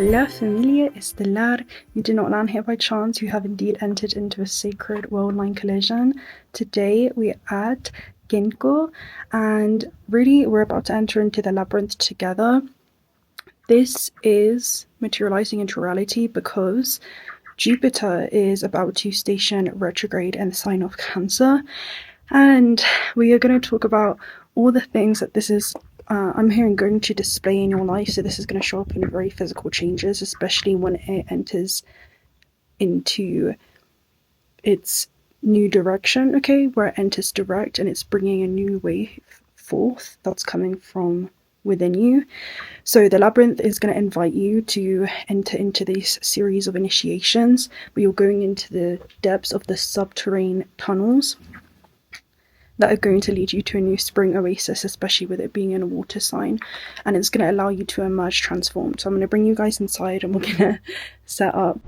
Hola familia estelar, you did not land here by chance, you have indeed entered into a sacred world line collision. Today we're at Ginkgo, and really we're about to enter into the labyrinth together. This is materializing into reality because Jupiter is about to station retrograde in the sign of Cancer, and we are going to talk about all the things that this is I'm hearing going to display in your life. So this is going to show up in very physical changes, especially when it enters into its new direction, okay, where it enters direct and it's bringing a new wave forth that's coming from within you. So the labyrinth is going to invite you to enter into this series of initiations where you're going into the depths of the subterranean tunnels that are going to lead you to a new spring oasis, especially with it being in a water sign, and it's going to allow you to emerge transformed. So I'm going to bring you guys inside and we're going to set up.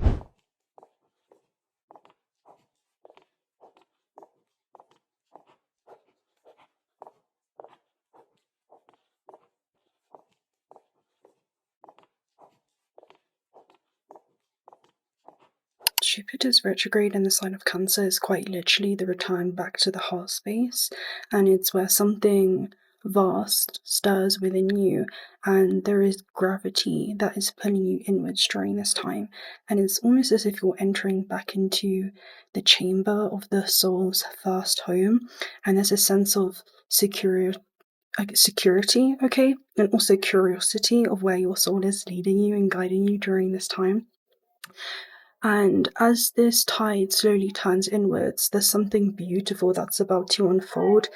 Jupiter's retrograde in the sign of Cancer is quite literally the return back to the heart space, and it's where something vast stirs within you, and there is gravity that is pulling you inwards during this time, and it's almost as if you're entering back into the chamber of the soul's first home, and there's a sense of security, okay, and also curiosity of where your soul is leading you and guiding you during this time. And as this tide slowly turns inwards, there's something beautiful that's about to unfold,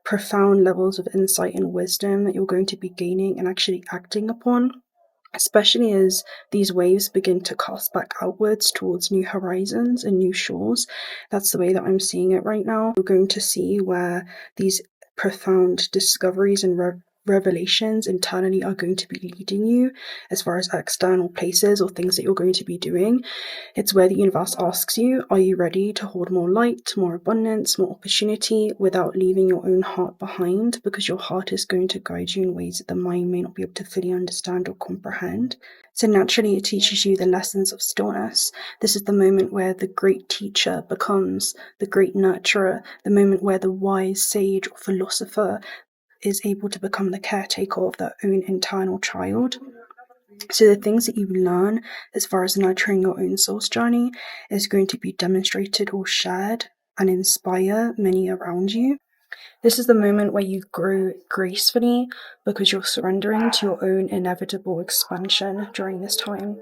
profound levels of insight and wisdom that you're going to be gaining and actually acting upon, especially as these waves begin to cast back outwards towards new horizons and new shores. That's the way that I'm seeing it right now. You're going to see where these profound discoveries and revelations internally are going to be leading you as far as external places or things that you're going to be doing. It's where the universe asks you, are you ready to hold more light, more abundance, more opportunity without leaving your own heart behind? Because your heart is going to guide you in ways that the mind may not be able to fully understand or comprehend. So naturally it teaches you the lessons of stillness. This is the moment where the great teacher becomes the great nurturer, the moment where the wise sage or philosopher is able to become the caretaker of their own internal child. So the things that you learn as far as nurturing your own soul's journey is going to be demonstrated or shared and inspire many around you. This is the moment where you grow gracefully because you're surrendering to your own inevitable expansion during this time,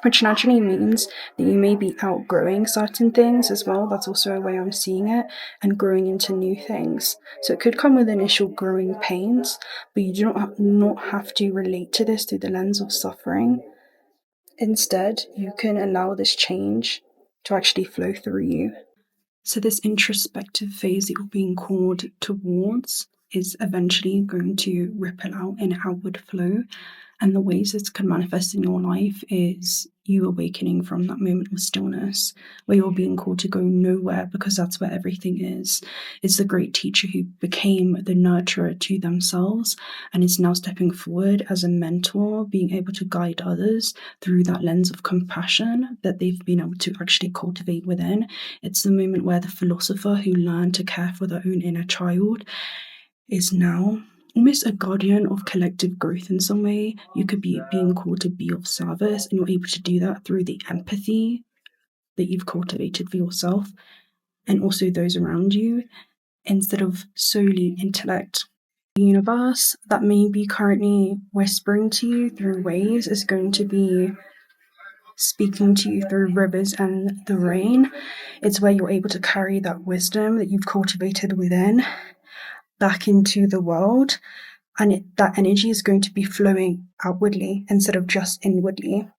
which naturally means that you may be outgrowing certain things as well. That's also a way I'm seeing it, and growing into new things. So it could come with initial growing pains, but you do not have to relate to this through the lens of suffering. Instead, you can allow this change to actually flow through you. So this introspective phase that you're being called towards is eventually going to ripple out in outward flow. And the ways this can manifest in your life is you awakening from that moment of stillness where you're being called to go nowhere because that's where everything is. It's the great teacher who became the nurturer to themselves and is now stepping forward as a mentor, being able to guide others through that lens of compassion that they've been able to actually cultivate within. It's the moment where the philosopher who learned to care for their own inner child is now almost a guardian of collective growth in some way. You could be being called to be of service, and you're able to do that through the empathy that you've cultivated for yourself and also those around you, instead of solely intellect. The universe that may be currently whispering to you through waves is going to be speaking to you through rivers and the rain. It's where you're able to carry that wisdom that you've cultivated within back into the world, and that energy is going to be flowing outwardly instead of just inwardly.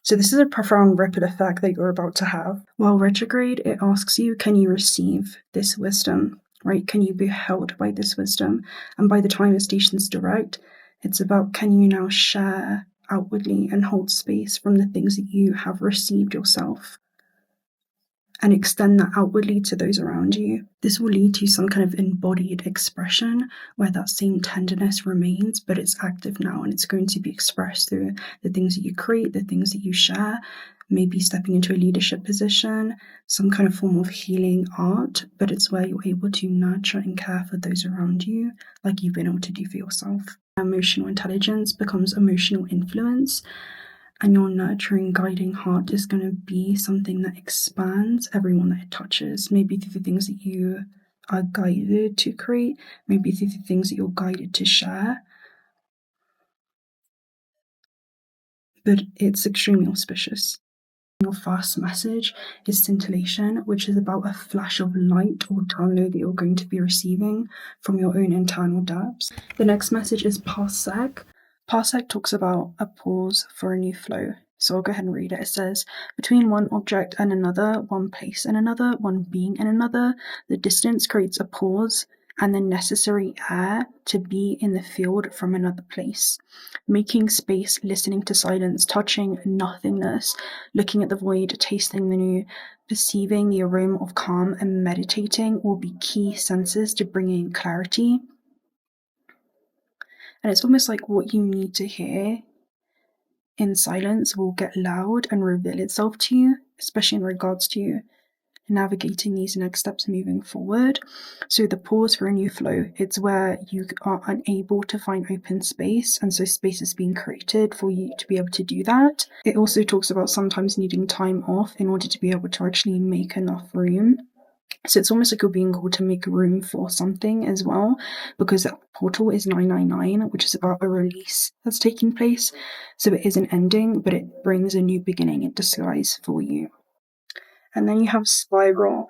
So this is a profound ripple effect that you're about to have. While retrograde, it asks you, can you receive this wisdom, right? Can you be held by this wisdom? And by the time it stations direct, it's about, can you now share outwardly and hold space from the things that you have received yourself? and extend that outwardly to those around you. This will lead to some kind of embodied expression where that same tenderness remains, but it's active now and it's going to be expressed through the things that you create, the things that you share, maybe stepping into a leadership position, some kind of form of healing art, but it's where you're able to nurture and care for those around you like you've been able to do for yourself. Emotional intelligence becomes emotional influence, and your nurturing, guiding heart is going to be something that expands everyone that it touches, maybe through the things that you are guided to create, maybe through the things that you're guided to share. But it's extremely auspicious. Your first message is scintillation, which is about a flash of light or download that you're going to be receiving from your own internal depths. The next message is parsec. Parsec talks about a pause for a new flow. So I'll go ahead and read it. It says, between one object and another, one place and another, one being and another, the distance creates a pause and the necessary air to be in the field from another place. Making space, listening to silence, touching nothingness, looking at the void, tasting the new, perceiving the aroma of calm, and meditating will be key senses to bringing clarity. And it's almost like what you need to hear in silence will get loud and reveal itself to you, especially in regards to navigating these next steps moving forward. So the pause for a new flow, it's where you are unable to find open space, and so space is being created for you to be able to do that. It also talks about sometimes needing time off in order to be able to actually make enough room. So it's almost like you're being called to make room for something as well, because that portal is 999, which is about a release that's taking place. So it is an ending, but it brings a new beginning in disguise for you. And then you have spiral.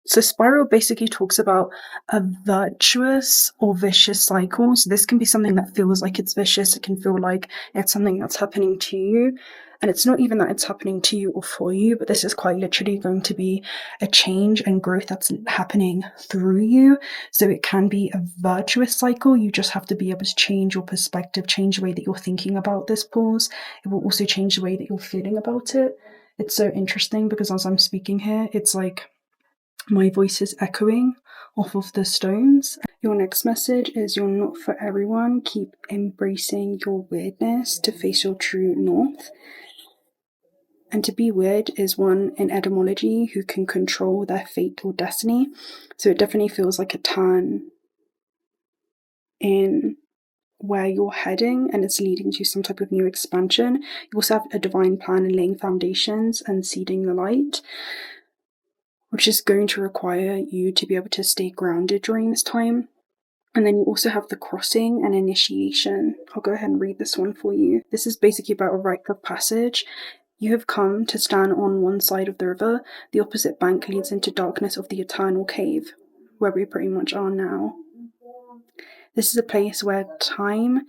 So spiral basically talks about a virtuous or vicious cycle. So this can be something that feels like it's vicious. It can feel like it's something that's happening to you. And it's not even that it's happening to you or for you, but this is quite literally going to be a change and growth that's happening through you. So it can be a virtuous cycle. You just have to be able to change your perspective, change the way that you're thinking about this pause. It will also change the way that you're feeling about it. It's so interesting because as I'm speaking here, it's like my voice is echoing off of the stones. Your next message is you're not for everyone. Keep embracing your weirdness to face your true north. And to be weird is one in etymology who can control their fate or destiny. So it definitely feels like a turn in where you're heading, and it's leading to some type of new expansion. You also have a divine plan and laying foundations and seeding the light, which is going to require you to be able to stay grounded during this time. And then you also have the crossing and initiation. I'll go ahead and read this one for you. This is basically about a rite of passage. You have come to stand on one side of the river. The opposite bank leads into darkness of the eternal cave, where we pretty much are now. This is a place where time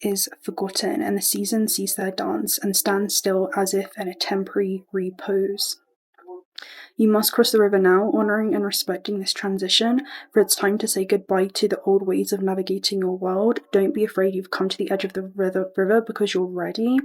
is forgotten and the seasons cease their dance and stand still as if in a temporary repose. You must cross the river now, honouring and respecting this transition, for it's time to say goodbye to the old ways of navigating your world. Don't be afraid you've come to the edge of the river because you're ready.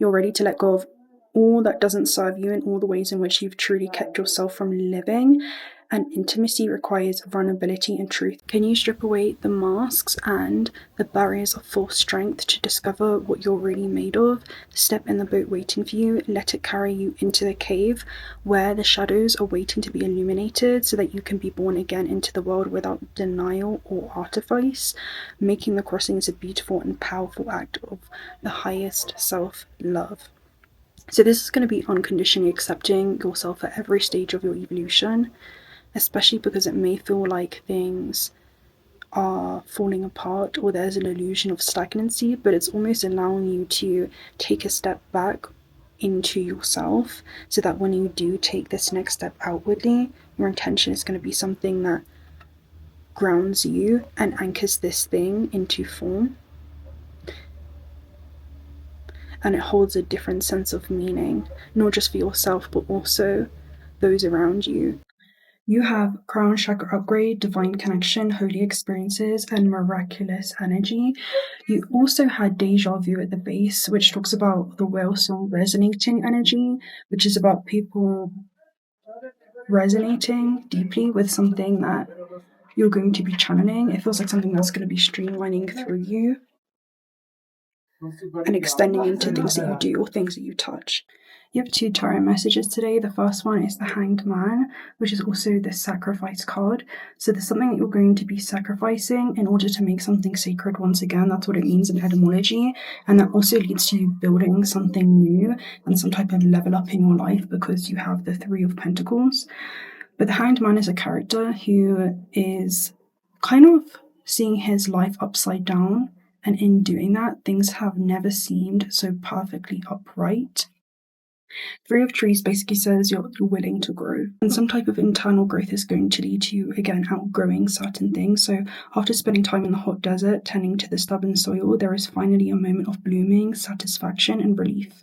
You're ready to let go of all that doesn't serve you and all the ways in which you've truly kept yourself from living. And intimacy requires vulnerability and truth. Can you strip away the masks and the barriers of false strength to discover what you're really made of? Step in the boat waiting for you. Let it carry you into the cave where the shadows are waiting to be illuminated so that you can be born again into the world without denial or artifice. Making the crossing is a beautiful and powerful act of the highest self-love. So this is going to be unconditionally accepting yourself at every stage of your evolution, especially because it may feel like things are falling apart or there's an illusion of stagnancy, but it's almost allowing you to take a step back into yourself so that when you do take this next step outwardly, your intention is going to be something that grounds you and anchors this thing into form. And it holds a different sense of meaning, not just for yourself, but also those around you. You have crown chakra upgrade, divine connection, holy experiences, and miraculous energy. You also had deja vu at the base, which talks about the whale song resonating energy, which is about people resonating deeply with something that you're going to be channeling. It feels like something that's going to be streamlining through you and extending into things that you do or things that you touch. You have 2 tarot messages today. The first one is the Hanged Man, which is also the sacrifice card. So there's something that you're going to be sacrificing in order to make something sacred once again. That's what it means in etymology. And that also leads to you building something new and some type of level up in your life, because you have the 3 of Pentacles. But the Hanged Man is a character who is kind of seeing his life upside down. And in doing that, things have never seemed so perfectly upright. 3 of Trees basically says you're willing to grow, and some type of internal growth is going to lead to you, again, outgrowing certain things. So after spending time in the hot desert, tending to the stubborn soil, there is finally a moment of blooming, satisfaction, and relief.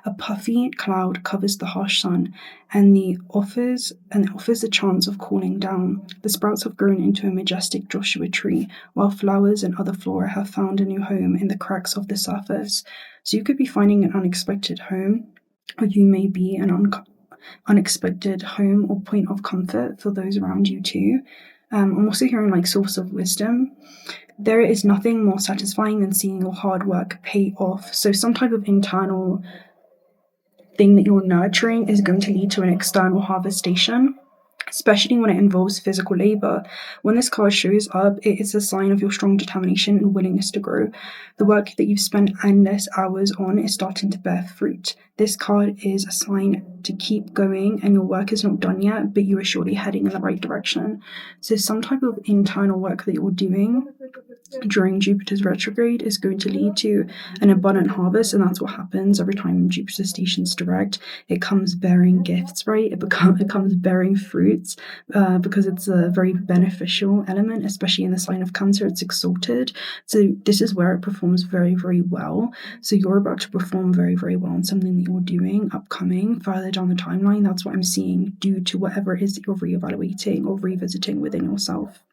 A puffy cloud covers the harsh sun, and it offers the chance of cooling down. The sprouts have grown into a majestic Joshua tree, while flowers and other flora have found a new home in the cracks of the surface. So you could be finding an unexpected home, or you may be an unexpected home or point of comfort for those around you too. I'm also hearing like source of wisdom. There is nothing more satisfying than seeing your hard work pay off. So some type of internal thing that you're nurturing is going to lead to an external harvestation, especially when it involves physical labor. When this card shows up, it is a sign of your strong determination and willingness to grow. The work that you've spent endless hours on is starting to bear fruit. This card is a sign to keep going, and your work is not done yet, but you are surely heading in the right direction. So some type of internal work that you're doing during Jupiter's retrograde is going to lead to an abundant harvest, and that's what happens every time Jupiter stations direct. It comes bearing gifts, right? It comes bearing fruits, because it's a very beneficial element, especially in the sign of Cancer. It's exalted, so this is where it performs very, very well. So you're about to perform very, very well in something that you're doing upcoming further down the timeline. That's what I'm seeing, due to whatever it is that you're reevaluating or revisiting within yourself.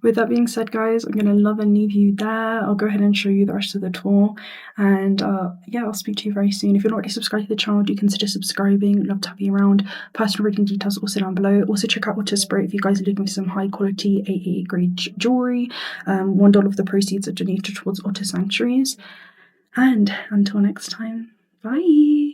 With that being said, guys, I'm going to love and leave you there. I'll go ahead and show you the rest of the tour. And yeah, I'll speak to you very soon. If you're not already subscribed to the channel, do consider subscribing. Love to have you around. Personal reading details also down below. Also check out Waterspray if you guys are looking for some high quality AA grade jewelry. $1 of the proceeds are donated towards otter sanctuaries. And until next time, bye.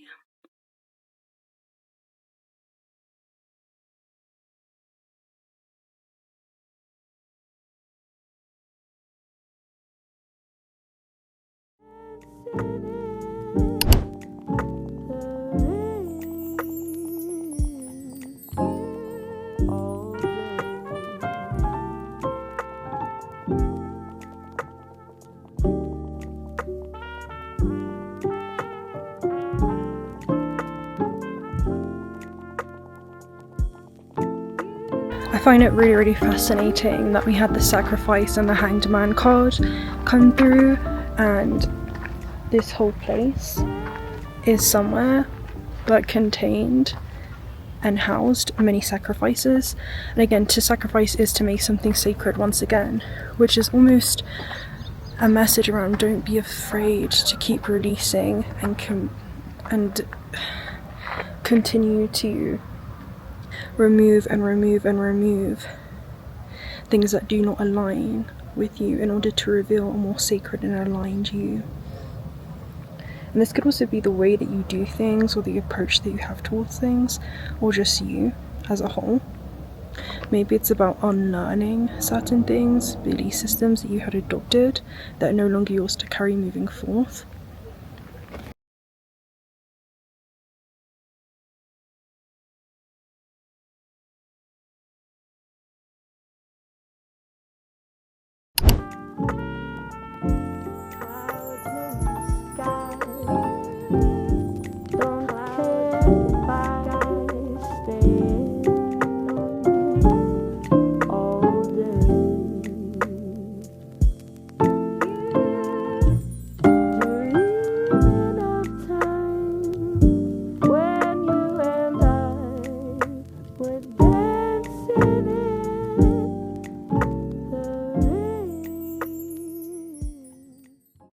I find it really, really fascinating that we had the Sacrifice and the Hanged Man card come through, and this whole place is somewhere that contained and housed many sacrifices. And again, to sacrifice is to make something sacred once again, which is almost a message around don't be afraid to keep releasing and continue to remove things that do not align with you in order to reveal a more sacred and aligned you. And this could also be the way that you do things, or the approach that you have towards things, or just you as a whole. Maybe it's about unlearning certain things, belief systems that you had adopted that are no longer yours to carry moving forth.